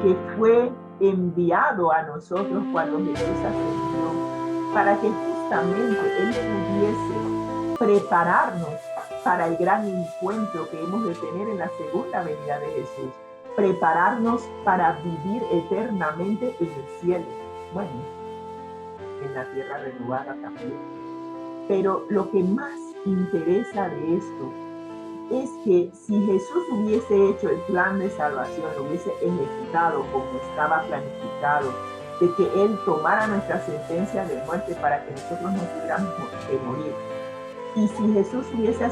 que fue enviado a nosotros cuando Jesús ascendió, para que justamente Él pudiese prepararnos para el gran encuentro que hemos de tener en la segunda venida de Jesús, prepararnos para vivir eternamente en el cielo, bueno, en la tierra renovada también. Pero lo que más interesa de esto es que si Jesús hubiese hecho el plan de salvación, lo hubiese ejecutado como estaba planificado, de que Él tomara nuestra sentencia de muerte para que nosotros no tuviéramos que morir, y si Jesús hubiese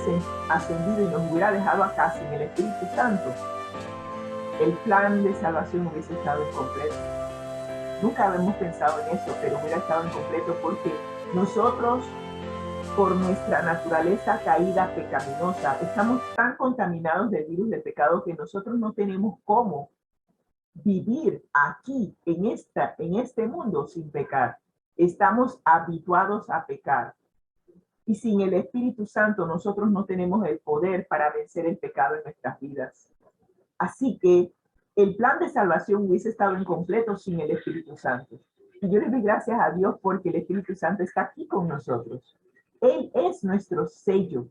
ascendido y nos hubiera dejado acá sin el Espíritu Santo, el plan de salvación hubiese estado incompleto. Nunca habíamos pensado en eso, pero hubiera estado incompleto porque nosotros, por nuestra naturaleza caída pecaminosa, estamos tan contaminados del virus del pecado que nosotros no tenemos cómo vivir aquí, en este mundo, sin pecar. Estamos habituados a pecar. Y sin el Espíritu Santo nosotros no tenemos el poder para vencer el pecado en nuestras vidas. Así que el plan de salvación hubiese estado incompleto sin el Espíritu Santo. Y yo le doy gracias a Dios porque el Espíritu Santo está aquí con nosotros. Él es nuestro sello.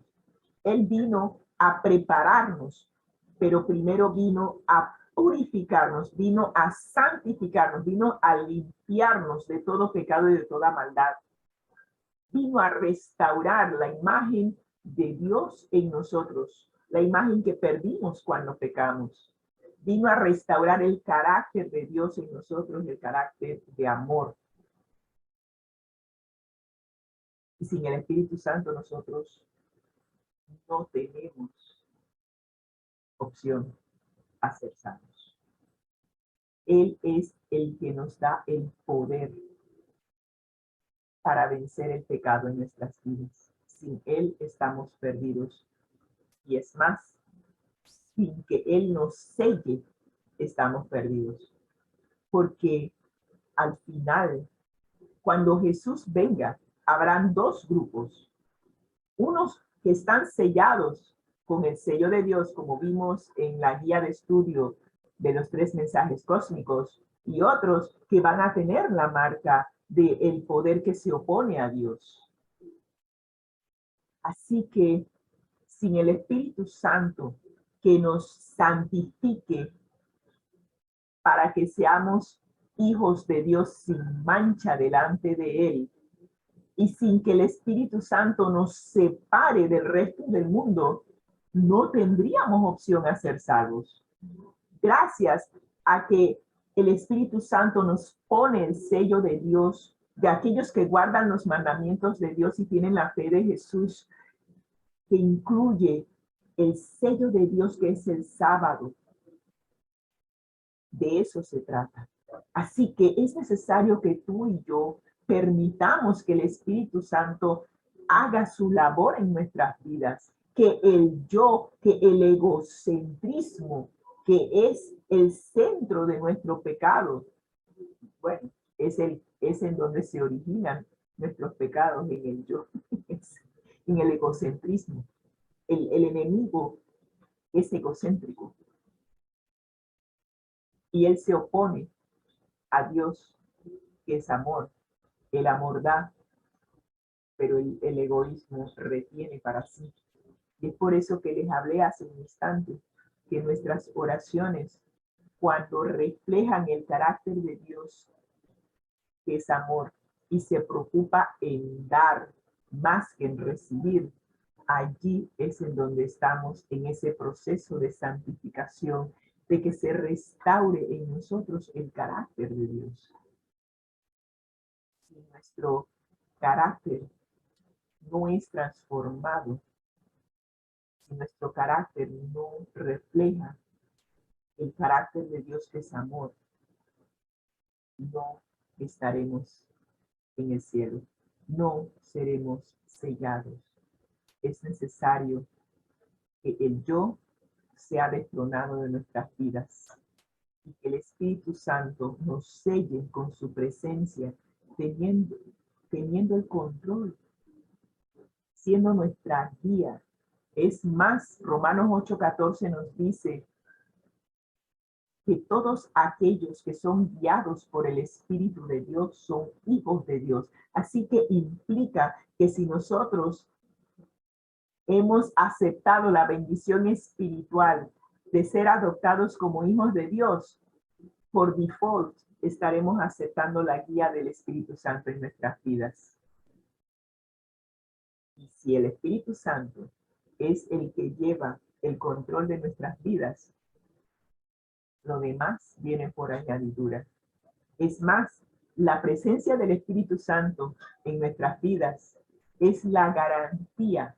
Él vino a prepararnos, pero primero vino a purificarnos, vino a santificarnos, vino a limpiarnos de todo pecado y de toda maldad. Vino a restaurar la imagen de Dios en nosotros, la imagen que perdimos cuando pecamos. Vino a restaurar el carácter de Dios en nosotros, el carácter de amor. Y sin el Espíritu Santo nosotros no tenemos opción a ser sanos. Él es el que nos da el poder para vencer el pecado en nuestras vidas. Sin Él estamos perdidos. Y es más, sin que Él nos selle, estamos perdidos. Porque al final, cuando Jesús venga, habrán dos grupos. Unos que están sellados con el sello de Dios, como vimos en la guía de estudio de los 3 mensajes cósmicos, y otros que van a tener la marca del poder que se opone a Dios. Así que sin el Espíritu Santo que nos santifique para que seamos hijos de Dios sin mancha delante de Él, y sin que el Espíritu Santo nos separe del resto del mundo, no tendríamos opción a ser salvos. Gracias a que el Espíritu Santo nos pone el sello de Dios, de aquellos que guardan los mandamientos de Dios y tienen la fe de Jesús, que incluye el sello de Dios que es el sábado. De eso se trata. Así que es necesario que tú y yo permitamos que el Espíritu Santo haga su labor en nuestras vidas, que el yo, que el egocentrismo, que es el centro de nuestro pecado, bueno, es en donde se originan nuestros pecados, en el yo, en el egocentrismo. El enemigo es egocéntrico y él se opone a Dios, que es amor. El amor da, pero el egoísmo retiene para sí. Y es por eso que les hablé hace un instante, que nuestras oraciones, cuando reflejan el carácter de Dios, que es amor, y se preocupa en dar más que en recibir, allí es en donde estamos en ese proceso de santificación, de que se restaure en nosotros el carácter de Dios. Si nuestro carácter no es transformado, si nuestro carácter no refleja el carácter de Dios que es amor, no estaremos en el cielo, no seremos sellados. Es necesario que el yo sea destronado de nuestras vidas y que el Espíritu Santo nos selle con su presencia, teniendo el control, siendo nuestra guía. Es más, Romanos 8:14 nos dice que todos aquellos que son guiados por el Espíritu de Dios son hijos de Dios. Así que implica que si nosotros hemos aceptado la bendición espiritual de ser adoptados como hijos de Dios, por default estaremos aceptando la guía del Espíritu Santo en nuestras vidas. Y si el Espíritu Santo es el que lleva el control de nuestras vidas, lo demás viene por añadidura. Es más, la presencia del Espíritu Santo en nuestras vidas es la garantía,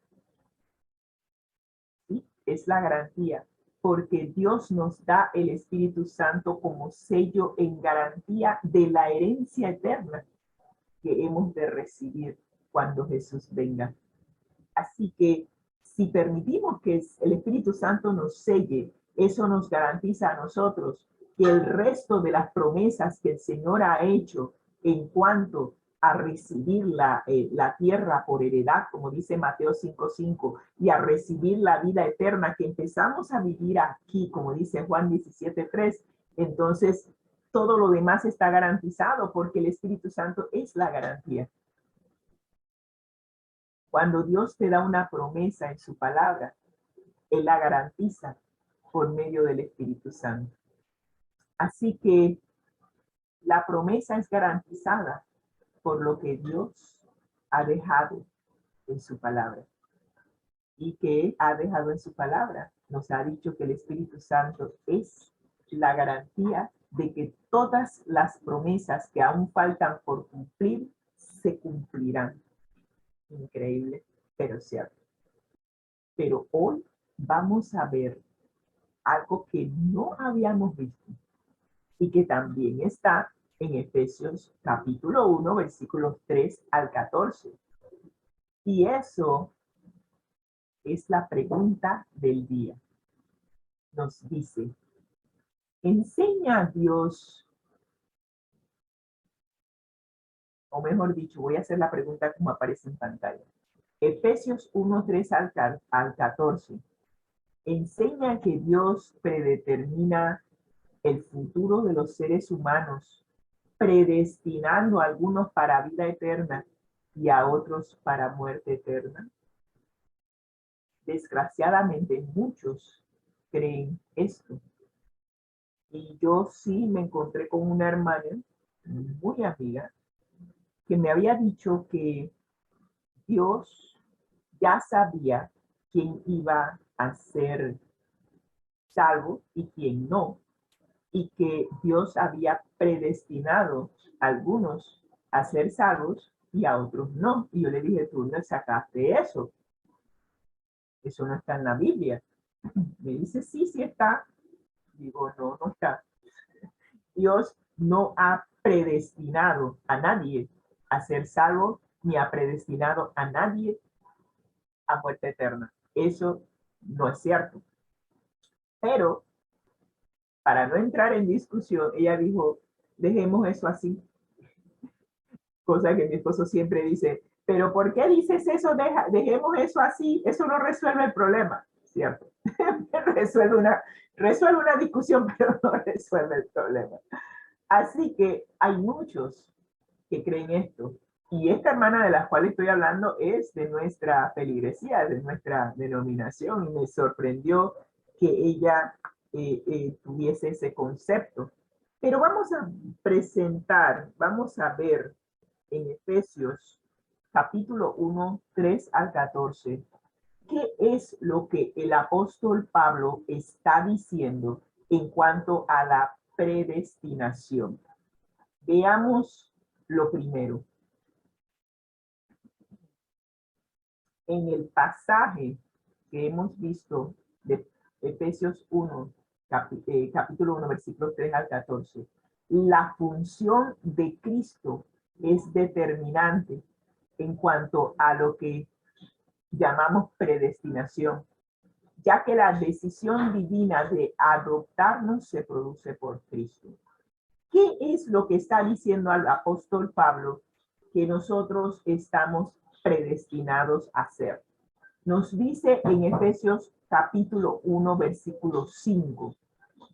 ¿sí? Es la garantía, porque Dios nos da el Espíritu Santo como sello en garantía de la herencia eterna que hemos de recibir cuando Jesús venga. Así que si permitimos que el Espíritu Santo nos selle, eso nos garantiza a nosotros que el resto de las promesas que el Señor ha hecho en cuanto a recibir la tierra por heredad, como dice Mateo 5:5, y a recibir la vida eterna que empezamos a vivir aquí, como dice Juan 17:3, entonces todo lo demás está garantizado porque el Espíritu Santo es la garantía. Cuando Dios te da una promesa en su palabra, Él la garantiza por medio del Espíritu Santo. Así que la promesa es garantizada por lo que Dios ha dejado en su palabra. ¿Y que ha dejado en su palabra? Nos ha dicho que el Espíritu Santo es la garantía de que todas las promesas que aún faltan por cumplir se cumplirán. Increíble, pero cierto. Pero hoy vamos a ver algo que no habíamos visto y que también está en Efesios capítulo 1, versículos 3 al 14. Y eso es la pregunta del día. Nos dice, enseña a Dios, o mejor dicho, voy a hacer la pregunta como aparece en pantalla. Efesios 1, 3 al 14. Enseña que Dios predetermina el futuro de los seres humanos, predestinando a algunos para vida eterna y a otros para muerte eterna. Desgraciadamente, muchos creen esto. Y yo sí me encontré con una hermana muy amiga que me había dicho que Dios ya sabía quién iba a ser salvo y quién no, y que Dios había predestinado a algunos a ser salvos y a otros no. Y yo le dije, tú no sacaste eso. Eso no está en la Biblia. Me dice, sí, sí está. Digo, no, no está. Dios no ha predestinado a nadie a ser salvo, ni ha predestinado a nadie a muerte eterna. Eso no es cierto. Pero, para no entrar en discusión, ella dijo, dejemos eso así. Cosa que mi esposo siempre dice, pero ¿por qué dices eso? Dejemos eso así, eso no resuelve el problema, ¿cierto? resuelve una discusión, pero no resuelve el problema. Así que hay muchos que creen esto. Y esta hermana de la cual estoy hablando es de nuestra feligresía, de nuestra denominación, y me sorprendió que ella tuviese ese concepto. Pero vamos a presentar, vamos a ver en Efesios capítulo 1, 3 al 14, ¿qué es lo que el apóstol Pablo está diciendo en cuanto a la predestinación? Veamos lo primero. En el pasaje que hemos visto de Efesios 1, capítulo 1, versículos 3 al 14, la función de Cristo es determinante en cuanto a lo que llamamos predestinación, ya que la decisión divina de adoptarnos se produce por Cristo. ¿Qué es lo que está diciendo al apóstol Pablo que nosotros estamos predestinados a hacer? Nos dice en Efesios capítulo 1, versículo 5,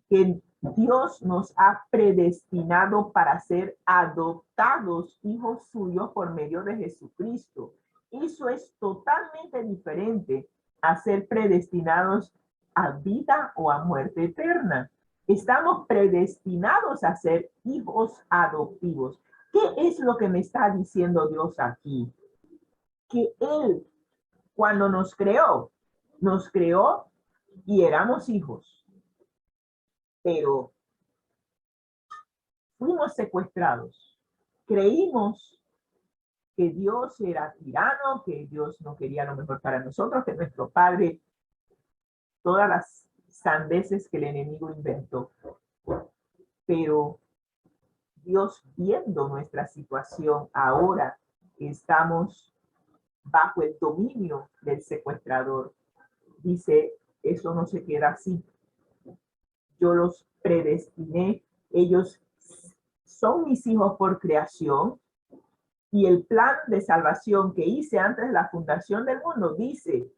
que Dios nos ha predestinado para ser adoptados hijos suyos por medio de Jesucristo. Eso es totalmente diferente a ser predestinados a vida o a muerte eterna. Estamos predestinados a ser hijos adoptivos. ¿Qué es lo que me está diciendo Dios aquí? Que Él, cuando nos creó y éramos hijos, pero fuimos secuestrados. Creímos que Dios era tirano, que Dios no quería lo mejor para nosotros, que nuestro Padre, todas las sandeces que el enemigo inventó. Pero Dios, viendo nuestra situación ahora, estamos bajo el dominio del secuestrador, dice, eso no se queda así. Yo los predestiné, ellos son mis hijos por creación, y el plan de salvación que hice antes de la fundación del mundo dice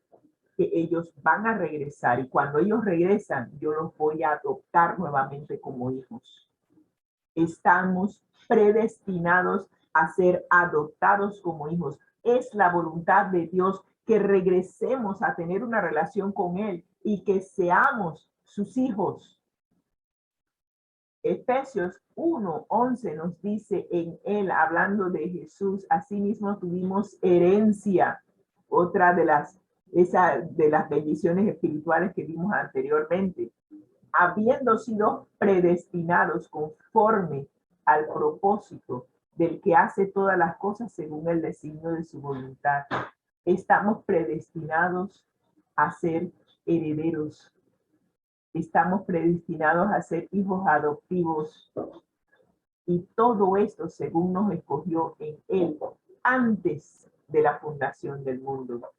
que ellos van a regresar, y cuando ellos regresan, yo los voy a adoptar nuevamente como hijos. Estamos predestinados a ser adoptados como hijos. Es la voluntad de Dios que regresemos a tener una relación con Él y que seamos sus hijos. Efesios 1:11 nos dice, en Él, hablando de Jesús, asimismo tuvimos herencia, otra de las bendiciones espirituales que vimos anteriormente, habiendo sido predestinados conforme al propósito del que hace todas las cosas según el designio de su voluntad. Estamos predestinados a ser herederos. Estamos predestinados a ser hijos adoptivos. Y todo esto según nos escogió en Él antes de la fundación del mundo.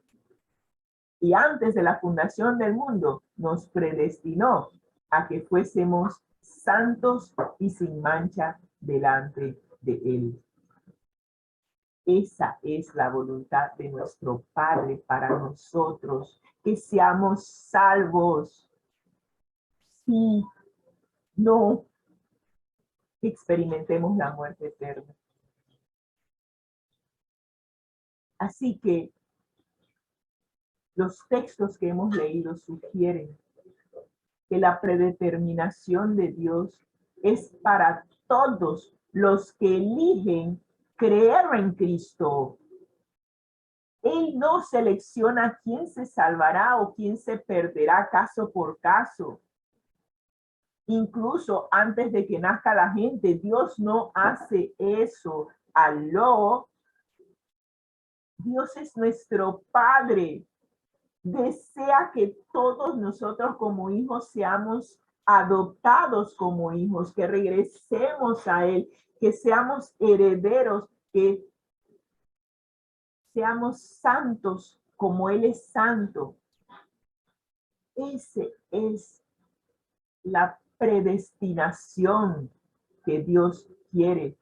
Y antes de la fundación del mundo nos predestinó a que fuésemos santos y sin mancha delante de Él. Esa es la voluntad de nuestro Padre para nosotros, que seamos salvos. Si no experimentemos la muerte eterna. Así que los textos que hemos leído sugieren que la predeterminación de Dios es para todos los que eligen creer en Cristo. Él no selecciona quién se salvará o quién se perderá caso por caso. Incluso antes de que nazca la gente, Dios no hace eso. Aló. Dios es nuestro Padre. Desea que todos nosotros como hijos seamos adoptados como hijos, que regresemos a Él, que seamos herederos, que seamos santos como Él es santo. Esa es la predestinación que Dios quiere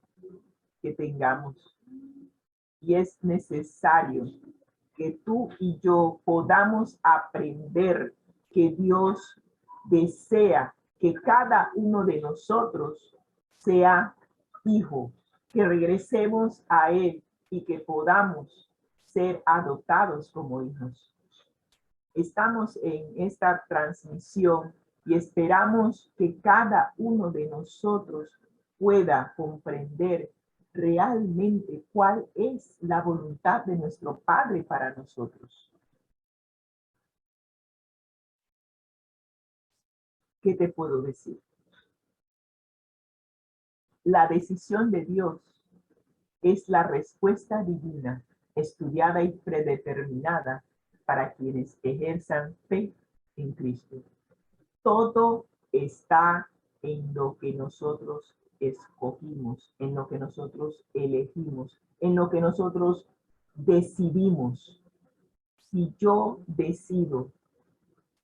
que tengamos. Y es necesario que tú y yo podamos aprender que Dios desea que cada uno de nosotros sea hijo, que regresemos a Él y que podamos ser adoptados como hijos. Estamos en esta transmisión y esperamos que cada uno de nosotros pueda comprender realmente cuál es la voluntad de nuestro Padre para nosotros. ¿Qué te puedo decir? La decisión de Dios es la respuesta divina, estudiada y predeterminada para quienes ejerzan fe en Cristo. Todo está en lo que nosotros escogimos, en lo que nosotros elegimos, en lo que nosotros decidimos. Si yo decido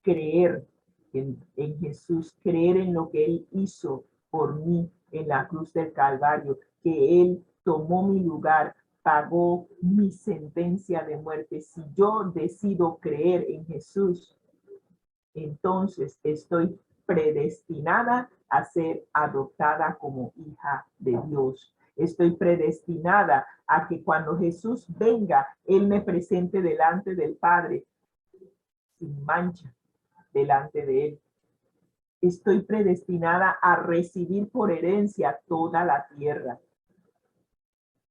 creer en Jesús, creer en lo que Él hizo por mí en la cruz del Calvario, que Él tomó mi lugar, pagó mi sentencia de muerte. Si yo decido creer en Jesús, entonces estoy predestinada a ser adoptada como hija de Dios. Estoy predestinada a que cuando Jesús venga, Él me presente delante del Padre sin mancha delante de Él. Estoy predestinada a recibir por herencia toda la tierra.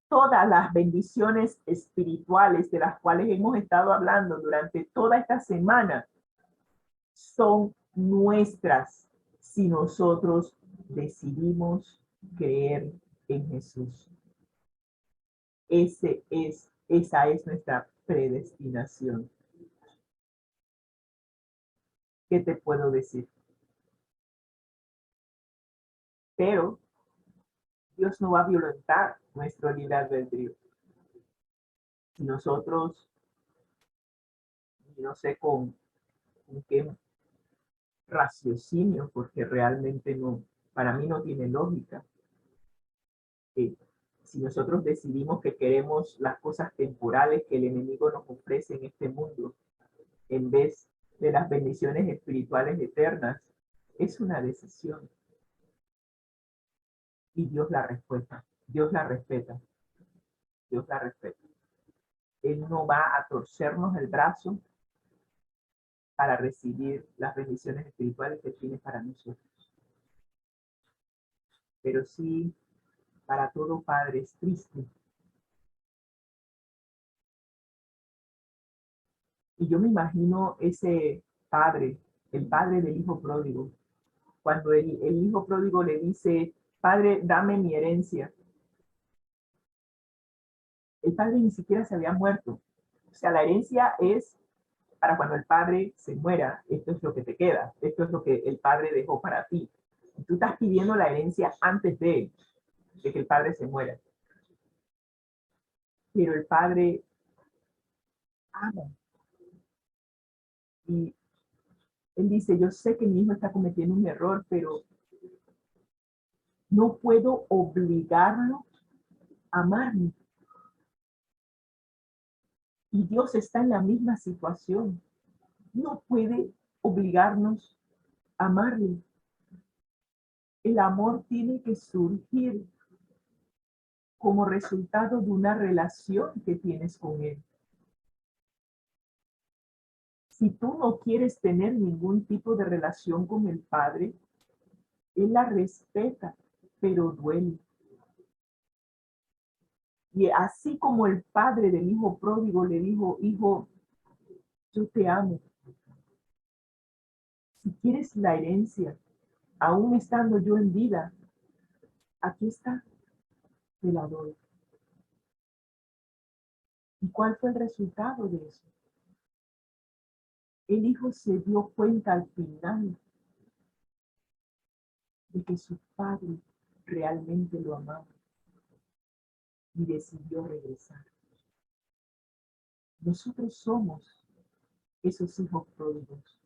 Todas las bendiciones espirituales de las cuales hemos estado hablando durante toda esta semana son nuestras si nosotros decidimos creer en Jesús. Esa es nuestra predestinación. ¿Qué te puedo decir? Pero Dios no va a violentar nuestro libre albedrío. Si nosotros, no sé con qué raciocinio, porque realmente no, para mí no tiene lógica. Si nosotros decidimos que queremos las cosas temporales que el enemigo nos ofrece en este mundo, en vez de las bendiciones espirituales eternas, es una decisión. Y Dios la respeta, Dios la respeta, Dios la respeta. Él no va a torcernos el brazo para recibir las bendiciones espirituales que tiene para nosotros. Pero sí, para todo padre es triste. Y yo me imagino ese padre, el padre del hijo pródigo, cuando el hijo pródigo le dice, padre, dame mi herencia. El padre ni siquiera se había muerto. O sea, la herencia es para cuando el padre se muera, esto es lo que te queda, esto es lo que el padre dejó para ti. Y tú estás pidiendo la herencia antes de que el padre se muera. Pero el padre ama. Y él dice, yo sé que mi hijo está cometiendo un error, pero no puedo obligarlo a amarme. Y Dios está en la misma situación. No puede obligarnos a amarle. El amor tiene que surgir como resultado de una relación que tienes con Él. Si tú no quieres tener ningún tipo de relación con el Padre, Él la respeta, pero duele. Y así como el padre del hijo pródigo le dijo, hijo, yo te amo. Si quieres la herencia, aún estando yo en vida, aquí está, te la doy. ¿Y cuál fue el resultado de eso? El hijo se dio cuenta al final de que su padre realmente lo amaba y decidió regresar. Nosotros somos esos hijos pródigos.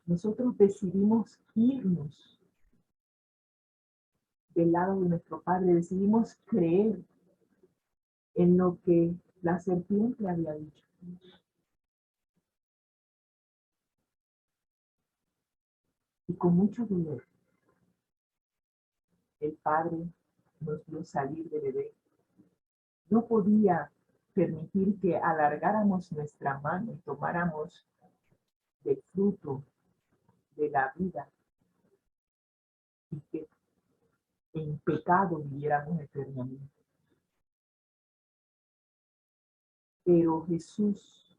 Nosotros decidimos irnos del lado de nuestro padre, decidimos creer en lo que la serpiente había dicho. Y con mucho dolor, el Padre nos vio salir del Edén. No podía permitir que alargáramos nuestra mano y tomáramos del fruto de la vida y que en pecado viviéramos eternamente. Pero Jesús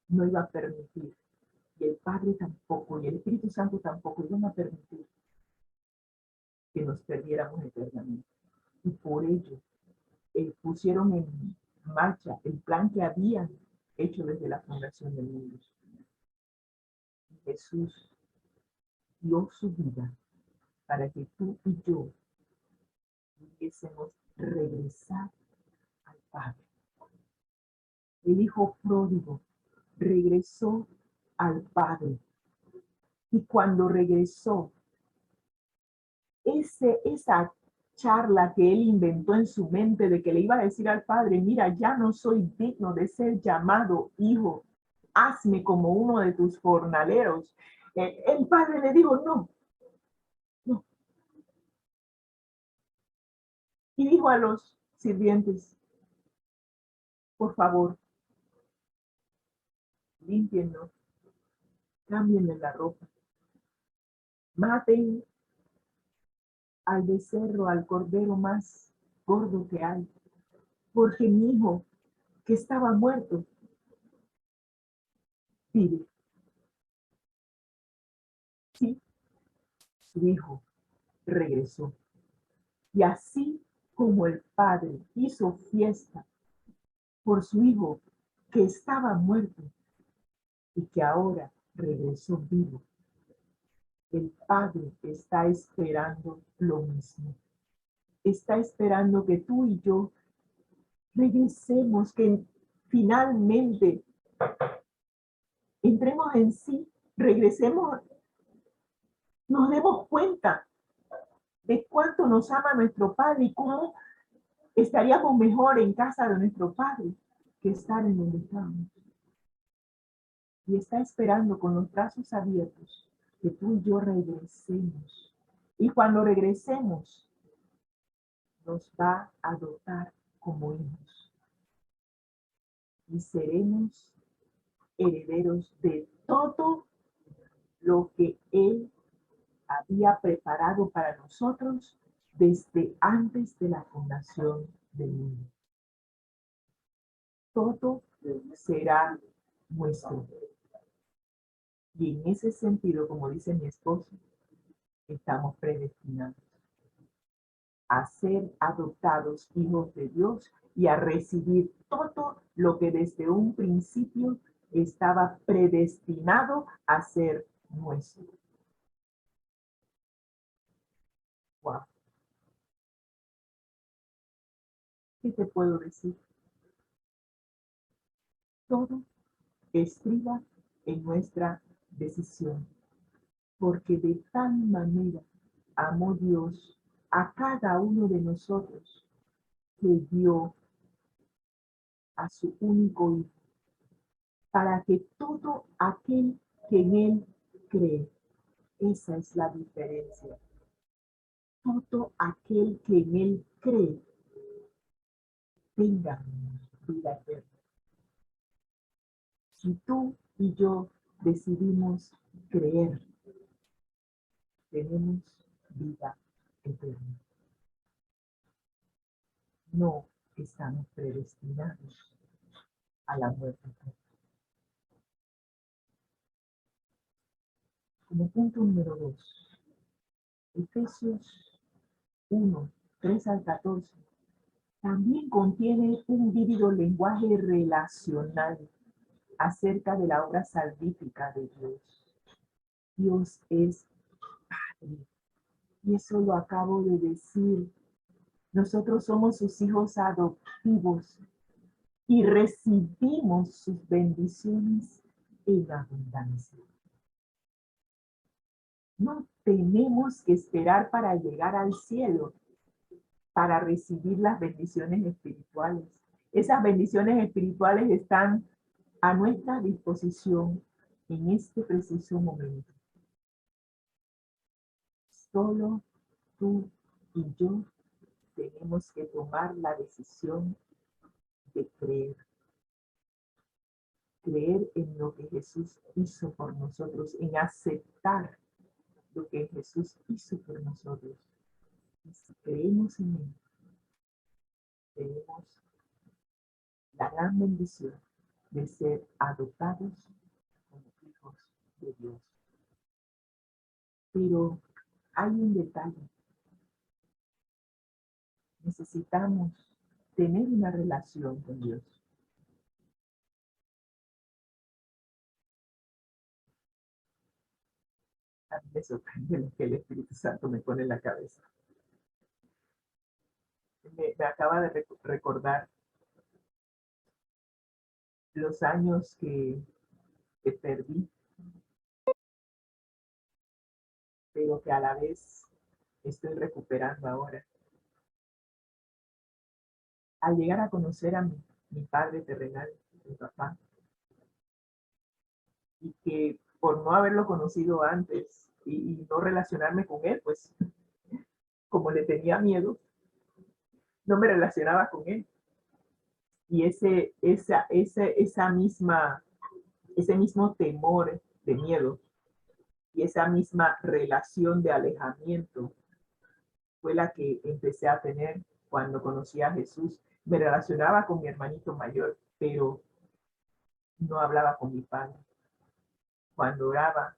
no iba a permitir, y el Padre tampoco, y el Espíritu Santo tampoco iban a permitir que nos perdiéramos eternamente. Y por ello pusieron en marcha el plan que habían hecho desde la fundación del mundo. Jesús dio su vida para que tú y yo pudiésemos regresar al Padre. El hijo pródigo regresó al Padre. Y cuando regresó, esa charla que él inventó en su mente de que le iba a decir al Padre, mira, ya no soy digno de ser llamado hijo, hazme como uno de tus jornaleros. El padre le dijo, no, no. Y dijo a los sirvientes, por favor, límpienlo, cámbienle la ropa, maten al becerro, al cordero más gordo que hay, porque mi hijo, que estaba muerto, vive. Sí, su hijo regresó. Y así como el padre hizo fiesta por su hijo que estaba muerto y que ahora regresó vivo, el padre está esperando lo mismo. Está esperando que tú y yo regresemos, que finalmente entremos en sí, regresemos, nos demos cuenta de cuánto nos ama nuestro Padre y cómo estaríamos mejor en casa de nuestro Padre que estar en donde estamos. Y está esperando con los brazos abiertos que tú y yo regresemos. Y cuando regresemos, nos va a dotar como hijos. Y seremos herederos de todo lo que Él había preparado para nosotros desde antes de la fundación del mundo. Todo será nuestro. Y en ese sentido, como dice mi esposo, estamos predestinados a ser adoptados hijos de Dios y a recibir todo lo que desde un principio estaba predestinado a ser nuestro. Wow. ¿Qué te puedo decir? Todo estriba en nuestra decisión, porque de tal manera amó Dios a cada uno de nosotros que dio a su único Hijo, para que todo aquel que en Él cree, esa es la diferencia, todo aquel que en Él cree tenga vida eterna. Si tú y yo decidimos creer, tenemos vida eterna. No estamos predestinados a la muerte. Como punto número 2, Efesios 1, 3 al 14, también contiene un vívido lenguaje relacional acerca de la obra salvífica de Dios. Dios es Padre. Y eso lo acabo de decir. Nosotros somos sus hijos adoptivos y recibimos sus bendiciones en abundancia. No tenemos que esperar para llegar al cielo para recibir las bendiciones espirituales. Esas bendiciones espirituales están a nuestra disposición en este preciso momento. Solo tú y yo tenemos que tomar la decisión de creer. Creer en lo que Jesús hizo por nosotros, en aceptar lo que Jesús hizo por nosotros. Y si creemos en Él, tenemos la gran bendición de ser adoptados como hijos de Dios. Pero hay un detalle. Necesitamos tener una relación con Dios. A mí me sorprende lo que el Espíritu Santo me pone en la cabeza. Me acaba de recordar los años que perdí, pero que a la vez estoy recuperando ahora. Al llegar a conocer a mi padre terrenal, mi papá, y que por no haberlo conocido antes y no relacionarme con él, pues como le tenía miedo, no me relacionaba con él. Y ese mismo temor de miedo y esa misma relación de alejamiento fue la que empecé a tener cuando conocí a Jesús. Me relacionaba con mi hermanito mayor, pero no hablaba con mi padre. Cuando oraba,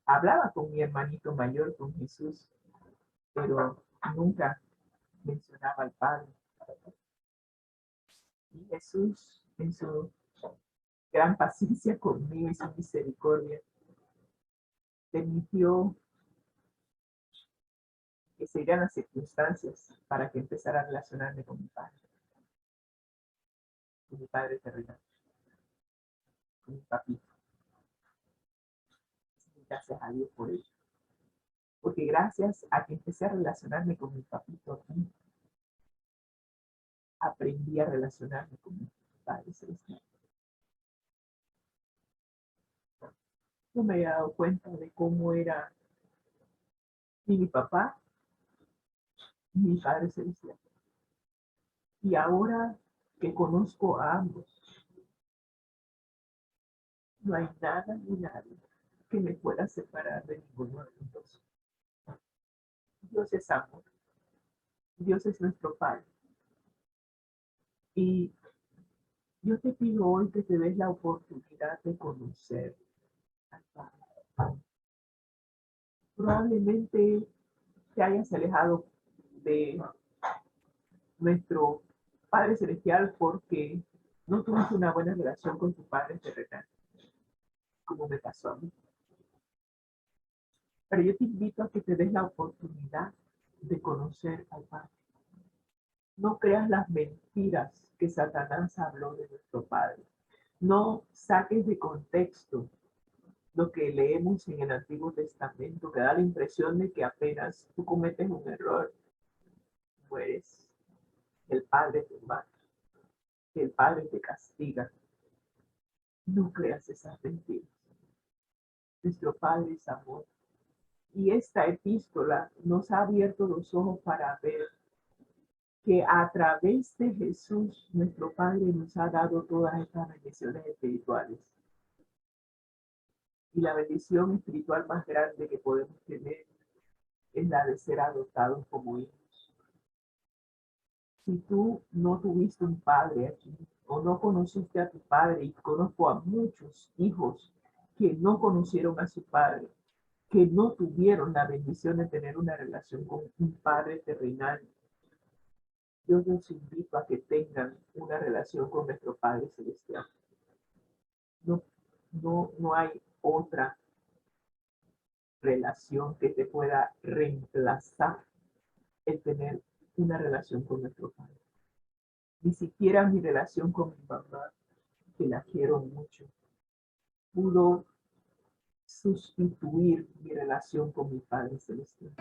hablaba con mi hermanito mayor, con Jesús, pero nunca mencionaba al Padre. Y Jesús, en su gran paciencia conmigo y su misericordia, permitió que se dieran las circunstancias para que empezara a relacionarme con mi padre terrenal, con mi papito. Gracias a Dios por ello. Porque gracias a que empecé a relacionarme con mi papito, aprendí a relacionarme con mi Padre Celestial. No me había dado cuenta de cómo era mi papá y mi Padre Celestial. Y ahora que conozco a ambos, no hay nada ni nadie que me pueda separar de ninguno de los dos. Dios es amor. Dios es nuestro Padre. Y yo te pido hoy que te des la oportunidad de conocer al Padre. Probablemente te hayas alejado de nuestro Padre Celestial porque no tuviste una buena relación con tu Padre terrenal, como me pasó a mí. Pero yo te invito a que te des la oportunidad de conocer al Padre. No creas las mentiras que Satanás habló de nuestro Padre. No saques de contexto lo que leemos en el Antiguo Testamento, que da la impresión de que apenas tú cometes un error, mueres. El Padre te mata, que el Padre te castiga. No creas esas mentiras. Nuestro Padre es amor. Y esta epístola nos ha abierto los ojos para ver que a través de Jesús, nuestro Padre nos ha dado todas estas bendiciones espirituales. Y la bendición espiritual más grande que podemos tener es la de ser adoptados como hijos. Si tú no tuviste un padre aquí, o no conociste a tu padre, y conozco a muchos hijos que no conocieron a su padre, que no tuvieron la bendición de tener una relación con un padre terrenal, yo los invito a que tengan una relación con nuestro Padre Celestial. No hay otra relación que te pueda reemplazar el tener una relación con nuestro Padre. Ni siquiera mi relación con mi mamá, que la quiero mucho, pudo sustituir mi relación con mi Padre Celestial.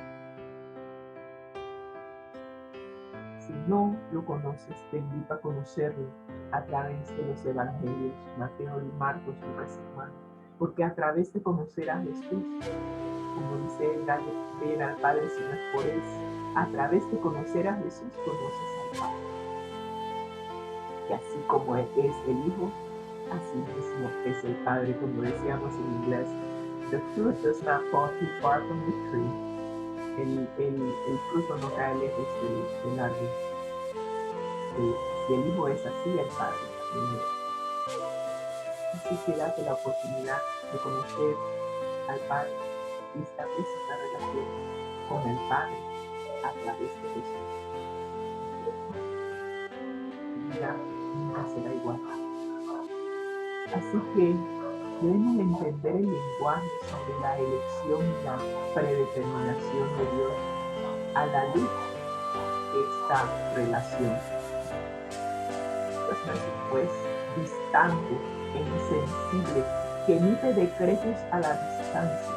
Si no lo conoces, te invito a conocerlo a través de los evangelios, Mateo y Marcos, Lucas y Juan, porque a través de conocer a Jesús, como dice, nadie ve al Padre si no es por él, a través de conocer a Jesús, conoces al Padre. Y así como es el Hijo, así mismo es el Padre, como decíamos en inglés. The fruit does not fall too far from the tree. El fruto no cae lejos del árbol. Si el Hijo es así, el Padre también es. Así que date la oportunidad de conocer al Padre y establece una relación con el Padre a través de Jesús. Tu vida nunca será igual. Así que debemos entender el lenguaje sobre la elección y la predeterminación de Dios a la luz de esta relación. Pues no es un juez distante e insensible que emite decretos a la distancia,